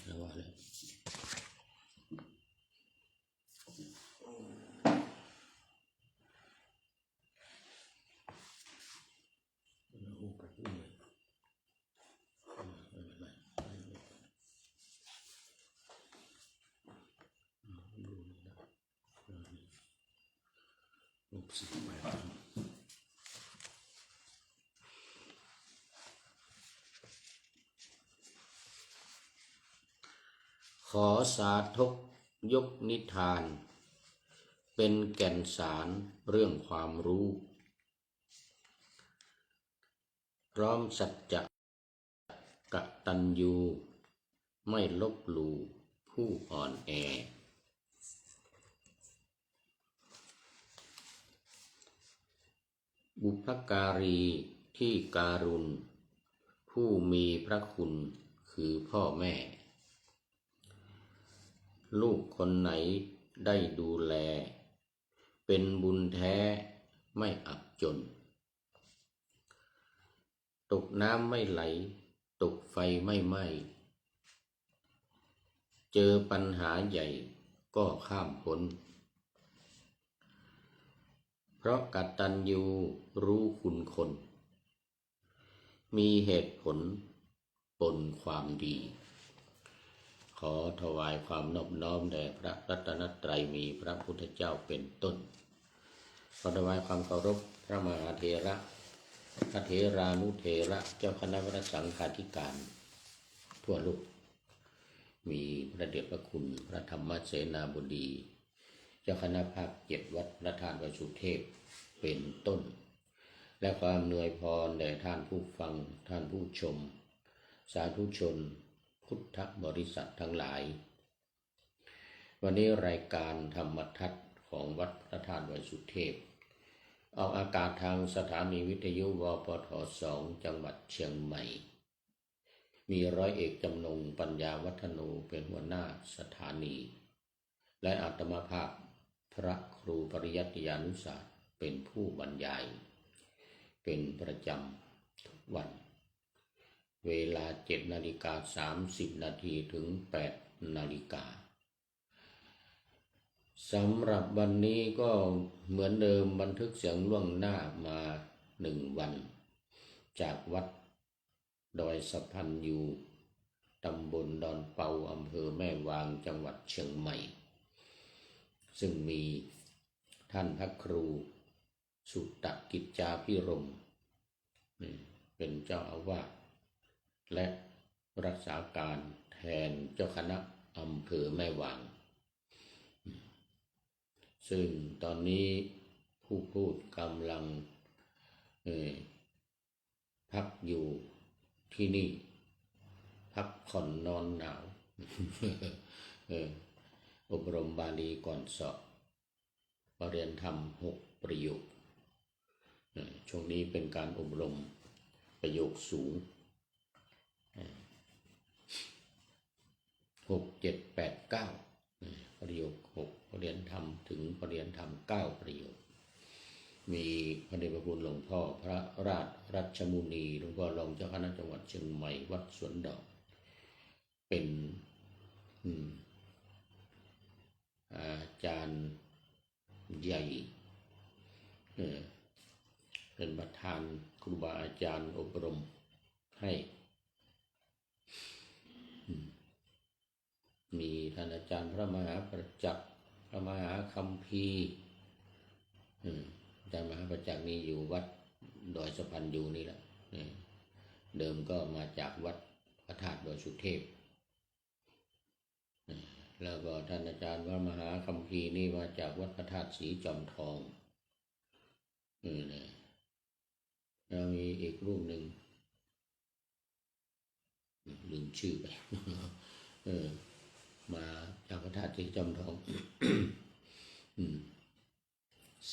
แล้วว่าเลยขอสาธกยกนิทานเป็นแก่นสารเรื่องความรู้พร้อมสัจจะกตัญญูไม่ลบหลู่ผู้อ่อนแอบุพการีที่การุณผู้มีพระคุณคือพ่อแม่ลูกคนไหนได้ดูแลเป็นบุญแท้ไม่อับจนตกน้ำไม่ไหลตกไฟไม่ไหม้เจอปัญหาใหญ่ก็ข้ามพ้นเพราะกตัญญูรู้คุณคนมีเหตุผลปนความดีขอถวายความนอบน้อมแด่พระรัตนตรัยมีพระพุทธเจ้าเป็นต้นขอถวายความเคารพพระมหาเถระพระเถรานุเถระเจ้าคณะพระสังฆาธิการทั่วโลกมีพระเดชพระคุณพระธรรมเสนาบดีเจ้าคณะภาค7วัดพระธาตุวสุเทพเป็นต้นและขออำนวยพรแด่ท่านผู้ฟังท่านผู้ชมสาธุชนพุทธบริษัททั้งหลายวันนี้รายการธรรมทัศน์ของวัดพระธาตุวสุเทพออกอากาศทางสถานีวิทยุวปท2จังหวัดเชียงใหม่มีร้อยเอกจำนงปัญญาวัฒโนเป็นหัวหน้าสถานีและอาตมาภาพพระครูปริยัติยานุศาสตร์เป็นผู้บรรยายเป็นประจำทุกวันเวลา7:30 นาทีถึง8 นาฬิกาสำหรับวันนี้ก็เหมือนเดิมบันทึกเสียงล่วงหน้ามา1 วันจากวัดดอยสะพันยูตำบลดอนเปาอำเภอแม่วางจังหวัดเชียงใหม่ซึ่งมีท่านพระครูสุตกิจจาภิรมย์เป็นเจ้าอาวาสและรักษาการแทนเจ้าคณะอำเภอแม่วางซึ่งตอนนี้ผู้พูดกำลังพักอยู่ที่นี่พักผ่อนนอนหนาวอบรมบาลีก่อนสอบปรริญญาธรรม6 ประโยคช่วงนี้เป็นการอบรมประโยคสูง6 7 8 9ประโยค6ปรริญญาธรรมถึงปรริญญาธรรม9 ประโยคมีพระเดชพระคุณหลวงพ่อพระราชรัชมุนีหลวงพ่อรองเจ้าคณะจังหวัดเชียงใหม่วัดสวนดอกเป็นอาจารย์ใหญ่เป็นประธานครูบาอาจารย์อบรมให้มีท่านอาจารย์พระมหาประจักษ์พระมหาคัมภีร์อาจารย์มหาประจักษ์นี่อยู่วัดดอยสะพันยูนี่แหละเดิมก็มาจากวัดพระธาตุวสุเทพแล้วก็ท่านอาจารย์พระมหาคัมภีร์นี่มาจากวัดพระธาตุศรีจอมทองแล้วมีอีกรูปหนึ่งลืมชื่อไปมาจากพระธาตุศรีจอมทอง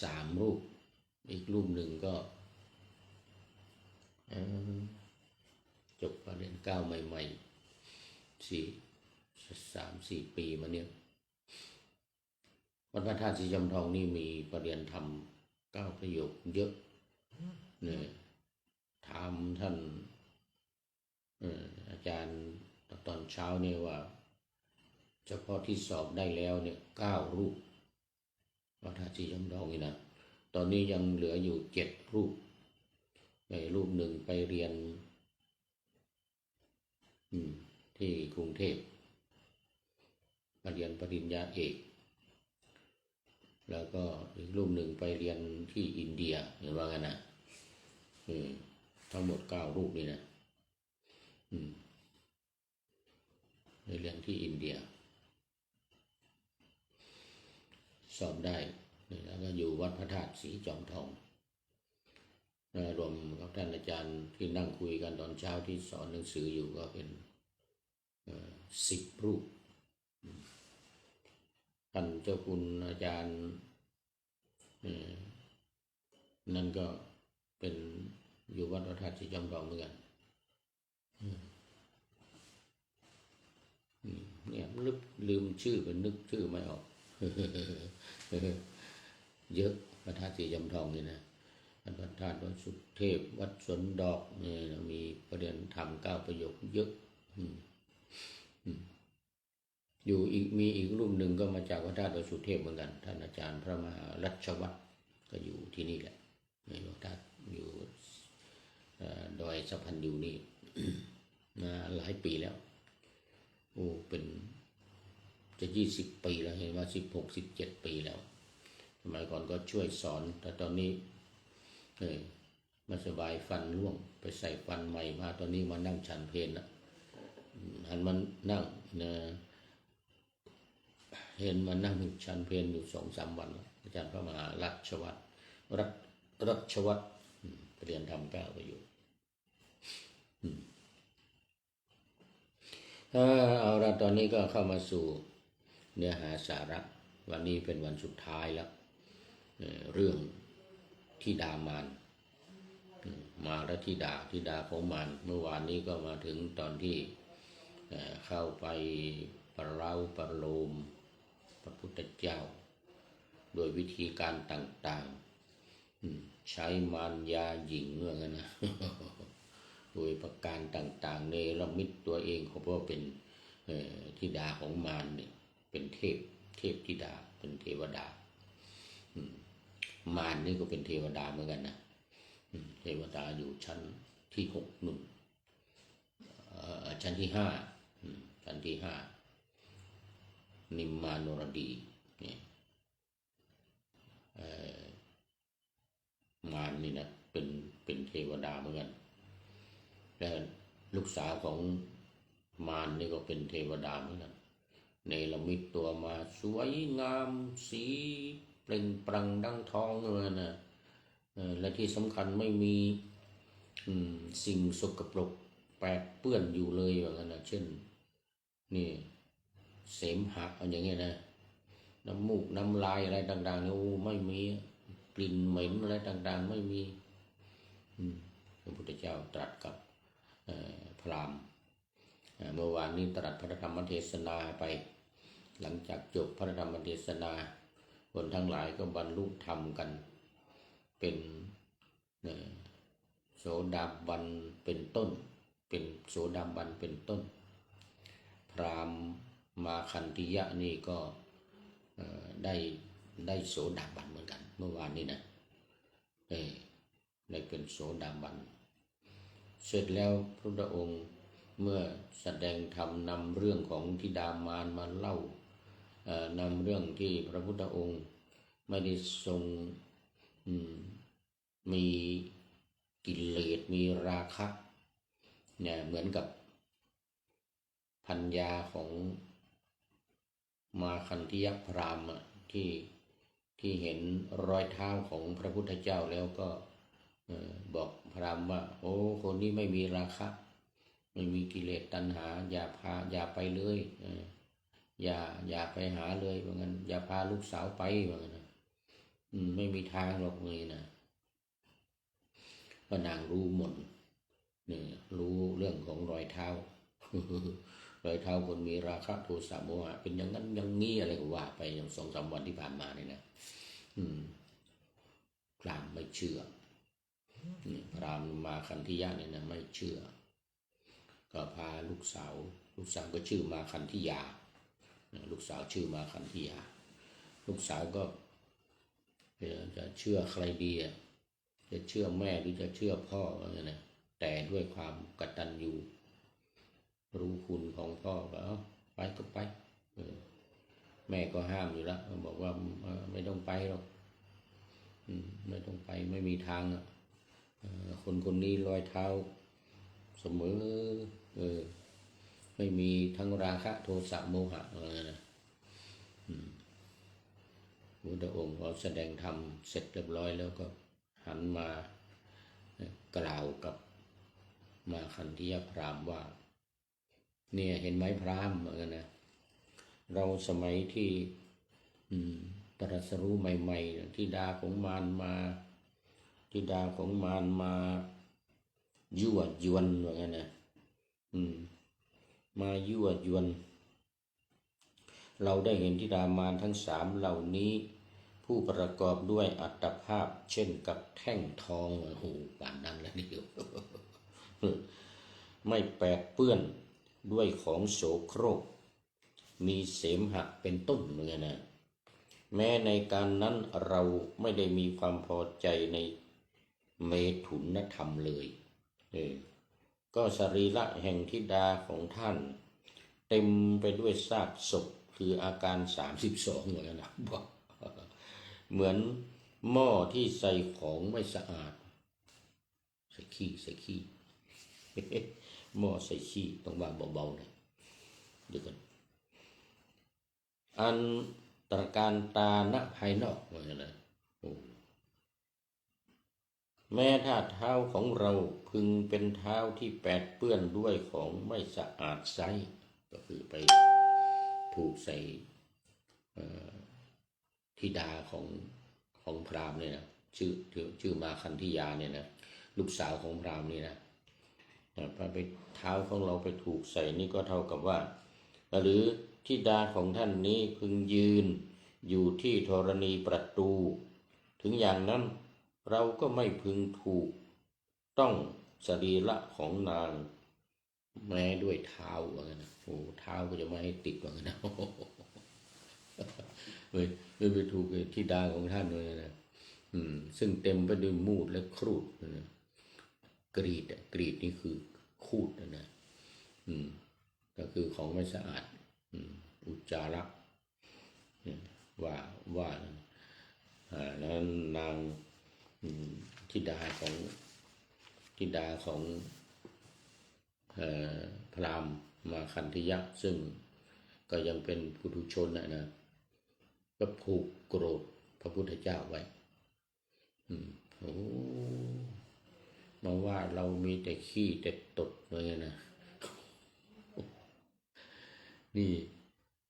3 รูปอีกรูปหนึ่งก็จบปรริญญา9ใหม่ๆ3-4 ปีมาเนี่ยวัดพระธาตุศรีจอมทองนี่มีปรริญญาธรรม9 ประโยคเยอะเนี่ยถามท่านอาจารย์ ตอนเช้าเนี่ยว่าเฉพาะที่สอบได้แล้วเนี่ย9 รูปวัดท่าสีจำลองนี่นะตอนนี้ยังเหลืออยู่7 รูปรูปหนึ่งไปเรียนที่กรุงเทพไปเรียนปริญญาเอกแล้วก็อีกรูปหนึ่งไปเรียนที่อินเดียเห็นว่างั้นนะทั้งหมด9 รูปนี่นะไปเรียนที่อินเดียสอบได้แล้วก็อยู่วัดพระธาตุสีจอมทองรวมกับท่านอาจารย์ที่นั่งคุยกันตอนเช้าที่สอนหนังสืออยู่ก็เป็น10 รูปท่านเจ้าคุณอาจารย์นั่นก็เป็นอยู่วัดพระธาตุสีจอมทองเหมือนกันเนี่ยลืมชื่อเป็นนึกชื่อไม่ออกเยอะพระธาตุสีจอมทองนี่นะพระธาตุวัดสุเทพวัดสวนดอกเนี่ยมีประเด็นธรรม9 ประโยคเยอะอยู่มีอีกรูปหนึ่งก็มาจากวัดธาตุวัดสุเทพเหมือนกันท่านอาจารย์พระมหารัชวัตรก็อยู่ที่นี่แหละในวัดธาตุอยู่ดอยสะพันอยู่นี่มาหลายปีแล้วโอ้เป็นจะ20 ปีแล้วเห็นว่า16-17 ปีแล้วสมัยก่อนก็ช่วยสอนแต่ตอนนี้มาสบายฟันร่วงไปใส่ฟันใหม่มาตอนนี้มานั่งฉันเพลนะหันมันนั่งนะเห็นมานั่งฉันเพลอยู่2-3 วันอาจารย์พระมหารัชวัตรเรียนทำ9 ประโยคเอาละตอนนี้ก็เข้ามาสู่เนื้อหาสาระวันนี้เป็นวันสุดท้ายแล้วเรื่องธิดามารมาและธิดาของมารเมื่อวานนี้ก็มาถึงตอนที่เข้าไปประเล้าประโลมพระพุทธเจ้าโดยวิธีการต่างๆใช้มารยาหญิงเมื่อกันนะ โดยประการต่างๆเนรมิตตัวเองเขาเพราะเป็นธิดาของมารเนี่ยเป็นเทพธิดาเป็นเทวดามารนี่ก็เป็นเทวดาเหมือนกันนะเทวดาอยู่ชั้นที่6นุ่นชั้นที่5ชั้นที่5นิมมานรดีเนี่ยมารนี่นะเป็นเทวดาเหมือนกันและลูกสาวของมารนี่ก็เป็นเทวดาเหมือนกันเนรมิตตัวมาสวยงามสีเปล่งปลั่งดังทองเลยนะและที่สำคัญไม่มีสิ่งสกปรกแปดเปื้อนอยู่เลยอย่างนั้นนะเช่นนี่เสมหะอย่างเงี้ยนะน้ำมูกน้ำลายอะไรต่างๆเนี่ยไม่มีกลิ่นเหม็นอะไรต่างๆไม่มีพระพุทธเจ้าตรัสกับพราหมณ์เมื่อวานนี้ตรัสพระธรรมเทศนาไปหลังจากจบพระธรรมเทศนาคนทั้งหลายก็บรรลุธรรมกันเป็นโสดาบันเป็นต้นเป็นโสดาบันเป็นต้นพราหมณ์มาคันธิยะนี่ก็ได้โสดาบันเหมือนกันเมื่อวานนี้นะได้เป็นโสดาบันเสร็จแล้วพระพุทธองค์เมื่อแสดงธรรมนำเรื่องของธิดามารมาเล่านำเรื่องที่พระพุทธองค์ไม่ได้ทรงมีกิเลสมีราคะเนี่ยเหมือนกับพัญญาของมาคันธิยพราหมณ์ที่เห็นรอยเท้าของพระพุทธเจ้าแล้วก็บอกพราหมณ์ว่าโอ้คนนี้ไม่มีราคะไม่มีกิเลสตัณหาอย่าไปเลยอย่าไปหาเลยว่างั้นอย่าพาลูกสาวไปว่างั้นไม่มีทางหรอกเลยนะก็นางรู้หมดนี่รู้เรื่องของรอยเท้า รอยเท้าคนมีราคะโทสะโมหะเป็นอย่างนั้นอย่างนี้อะไรก็ว่าไปอย่าง2-3 วันที่ผ่านมาเนี่ยนะพราหมณ์ไม่เชื่อพราหมณ์มาคันธิยะเนี่ยนะไม่เชื่อ ก็พาลูกสาวก็ชื่อมาคันธิยาลูกสาวชื่อมาคันธิยาลูกสาวก็จะเชื่อใครดีจะเชื่อแม่หรือจะเชื่อพ่ออะไรนะแต่ด้วยความกตัญญูรู้คุณของพ่อก็ไปก็ไปแม่ก็ห้ามอยู่แล้วบอกว่าไม่ต้องไปหรอกไม่ต้องไปไม่มีทางคนนี้รอยเท้าเสมอไม่มีทั้งราคะโทสะโมหะอะไรนะพุทธองค์พอแสดงธรรมเสร็จเรียบร้อยแล้วก็หันมากล่าวกับมาคันธิยพราหมณ์ว่าเนี่ยเห็นไหมพราหมณ์เหมือนกันนะเราสมัยที่ตรัสรู้ใหม่ๆธิดาของมารมายั่วยวนเหมือนกันนะมายั่วยวนเราได้เห็นธิดามารทั้ง3เหล่านี้ผู้ประกอบด้วยอัตภาพเช่นกับแท่งทองโอ้โหป่านนั้นแล้วนี่เดียว ไม่แปดเปื้อนด้วยของโสโครกมีเสมหะเป็นต้นเหมือนกันนะแม้ในการนั้นเราไม่ได้มีความพอใจในเมถุนธรรมเลยก็สรีระแห่งธิดาของท่านเต็มไปด้วยซากศพคืออาการ32เหมือนกันนะบอกเหมือนหม้อที่ใส่ของไม่สะอาดใส่ขี้ หม้อใส่ขี้ต้องวางเบาๆนะเดี๋ยวกันอันตรการตาณภายนอกเหมือนกันนะแม้ถ้าเท้าของเราพึงเป็นเท้าที่แปดเปื้อนด้วยของไม่สะอาดไซก็คือไปถูกใส่ธิดาของพราหมณ์เนี่ยนะชื่อมาคันธิยาเนี่ยนะลูกสาวของพราหมณ์นี่นะพอไปเท้าของเราไปถูกใส่นี่ก็เท่ากับว่าหรือธิดาของท่านนี้พึงยืนอยู่ที่ธรณีประตูถึงอย่างนั้นเราก็ไม่พึงถูกต้องสรีระของนางแม้ด้วยเท้าว่างั้นนะโอ้เท้าก็จะไม่ให้ติดว่างั้นนะไม่ไปถูกธิดาของท่านเลยนะซึ่งเต็มไปด้วยมูดและครูดนะกรีดนี่คือคูดนะก็คือของไม่สะอาดอุจจาระว่านั้นนางธิดาของพราหมณ์มาคันธิยะซึ่งก็ยังเป็นปุถุชนนะก็ผูกโกรธพระพุทธเจ้าไว้มาว่าเรามีแต่ขี้แต่ตดเลยนะนี่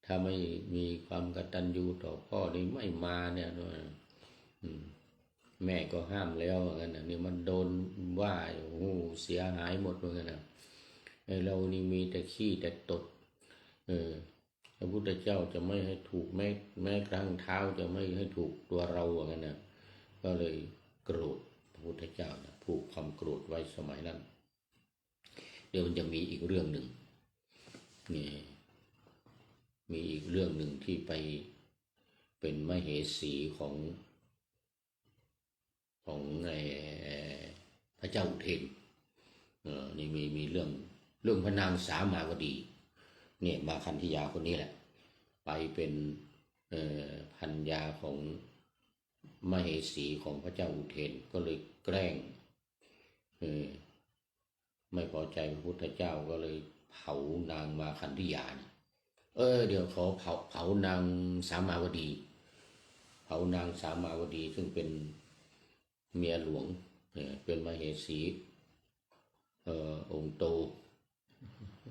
ถ้าไม่มีความกตัญญูต่อพ่อนี่ไม่มาเนี่ยแม่ก็ห้ามแล้วเหมือนกันนะนี่มันโดนว่าโอ้โหเสียหายหมดเหมือนกันนะเรานี่มีแต่ขี้แต่ตดพระพุทธเจ้าจะไม่ให้ถูกแม้กระทั่งเท้าจะไม่ให้ถูกตัวเราเหมือนกันนะก็เลยโกรธพระพุทธเจ้านะผูกความโกรธไว้สมัยนั้นเดี๋ยวมันจะมีอีกเรื่องหนึ่งนี่มีอีกเรื่องหนึ่งที่ไปเป็นมเหสีของพระเจ้าอุเทนนี่มีเรื่องพระนางสามาวดีเนี่ยมาคันธิยาคนนี้แหละไปเป็นพัญญาของมเหสีของพระเจ้าอุเทนก็เลยแกล้งไม่พอใจพระพุทธเจ้าก็เลยเผานางมาคันธิยาเนี่ยเดี๋ยวขอเผานางสามาวดีซึ่งเป็นเมียหลวงเป็นมเหสีองค์โต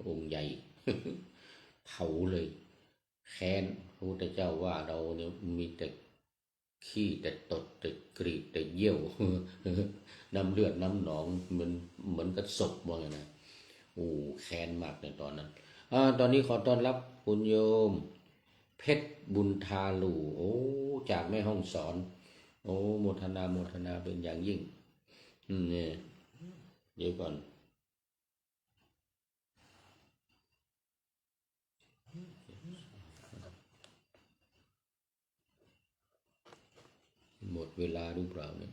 องค์ใหญ่ เผาเลยแค้นพระพุทธเจ้าว่าเราเนี่ยมีแต่ขี้แต่ตดแต่กรีดแต่เยี่ยว น้ำเลือดน้ำหนองเหมือนกับศพว่าไงนะโอ้แค้นมากในตอนนั้นตอนนี้ขอต้อนรับคุณโยมเพชรบุญทาลูโอ้จากแม่ห้องสอนโอ้โมทนาเป็นอย่างยิ่งเนี่ยเดี๋ยวก่อน เวลาหรือเปล่าเนี่ย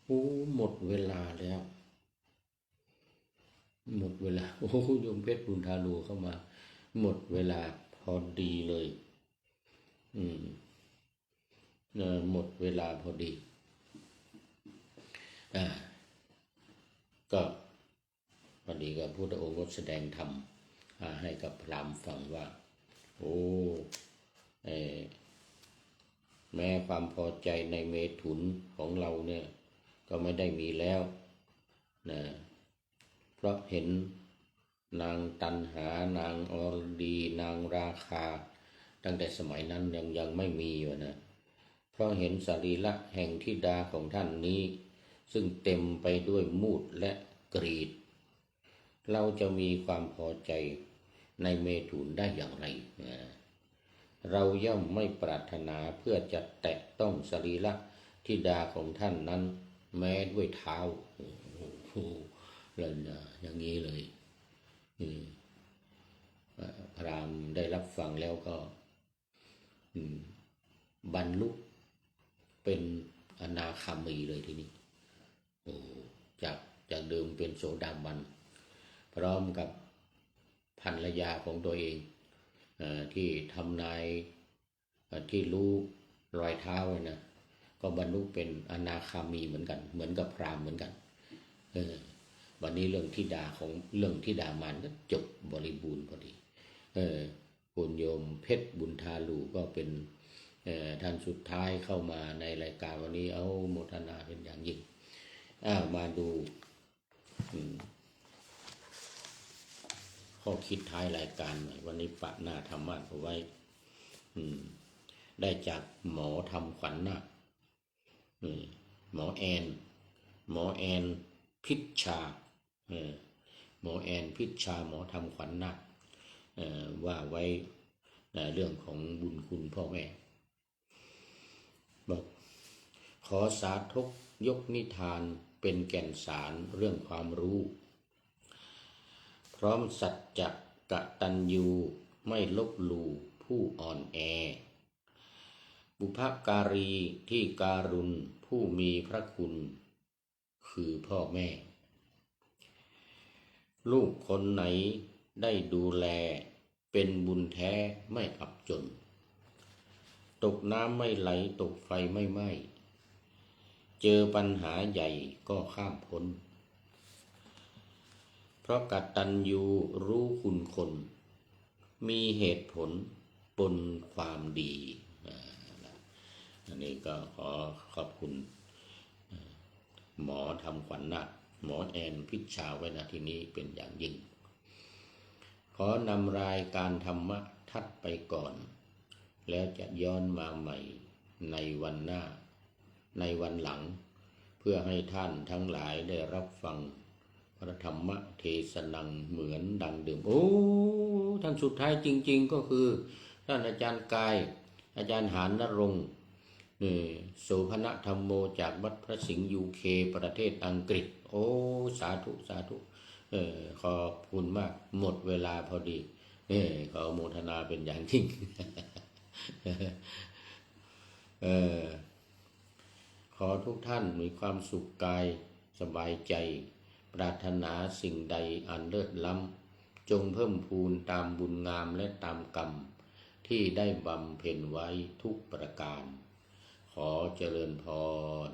โอ้หมดเวลาแล้วหมดเวลาโอ้โยมเพชรบุญทารูเข้ามาหมดเวลาพอดีเลยหมดเวลาพอดีก็พอดีกับพุทธองค์ก็แสดงธรรมให้กับพราหมณ์ฟังว่าโอ้แม้ความพอใจในเมถุนของเราเนี่ยก็ไม่ได้มีแล้วนะเพราะเห็นนางตันหานางอรดีนางราคาตั้งแต่สมัยนั้นยังไม่มีอยู่นะเพราะเห็นสรีระแห่งธิดาของท่านนี้ซึ่งเต็มไปด้วยมูดและกรีดเราจะมีความพอใจในเมถุนได้อย่างไรเราย่อมไม่ปรารถนาเพื่อจะแตะต้องสรีระธิดาของท่านนั้นแม้ด้วยเท้าเลยนะอย่างนี้เลยพราหมณ์ได้รับฟังแล้วก็บรรลุเป็นอนาคามีเลยทีนี้จากเดิมเป็นโสดาบันพร้อมกับภรรยาของตัวเองที่ทำนายที่รู้รอยเท้านะก็บรรลุเป็นอนาคามีเหมือนกันเหมือนกับพราหมณ์เหมือนกันวันนี้เรื่องธิดามารก็จบบริบูรณ์พอดีคุณโยมเพชรบุญทาลูก็เป็นท่านสุดท้ายเข้ามาในรายการวันนี้เอาโมทนาเป็นอย่างยิ่งมาดูข้อคิดท้ายรายการหน่อยวันนี้ปะหน้าธรรมะเอาไว้ได้จากหมอทำขวัญนาคหมอแอนพิชชาหมอแอนพิชชาหมอทำขวัญนาคว่าไว้เรื่องของบุญคุณพ่อแม่บอกขอสาธกยกนิทานเป็นแก่นสารเรื่องความรู้พร้อมสัจจะกตัญญูไม่ลบหลู่ผู้อ่อนแอบุพการีที่การุณผู้มีพระคุณคือพ่อแม่ลูกคนไหนได้ดูแลเป็นบุญแท้ไม่อับจนตกน้ำไม่ไหลตกไฟไม่ไหม้เจอปัญหาใหญ่ก็ข้ามพ้นเพราะกตัญญูรู้คุณคนมีเหตุผลปนความดีอันนี้ก็ขอขอบคุณหมอทำขวัญนาคหมอแอนพิชชาไว้ณที่นี้เป็นอย่างยิ่งขอนำรายการธรรมะทัดไปก่อนแล้วจะย้อนมาใหม่ในวันหน้าในวันหลังเพื่อให้ท่านทั้งหลายได้รับฟังพระธรรมเทศนังเหมือนดังเดิมท่านสุดท้ายจริงๆก็คือท่านอาจารย์กายอาจารย์หานณรงค์โสภณธรรมโมจากวัดพระสิงห์ยูเคประเทศอังกฤษสาธุสาธุขอบคุณมากหมดเวลาพอดีขอโมทนาเป็นอย่างยิ่งขอทุกท่านมีความสุขกายสบายใจปรารถนาสิ่งใดอันเลิศล้ำจงเพิ่มพูนตามบุญงามและตามกรรมที่ได้บำเพ็ญไว้ทุกประการขอเจริญพร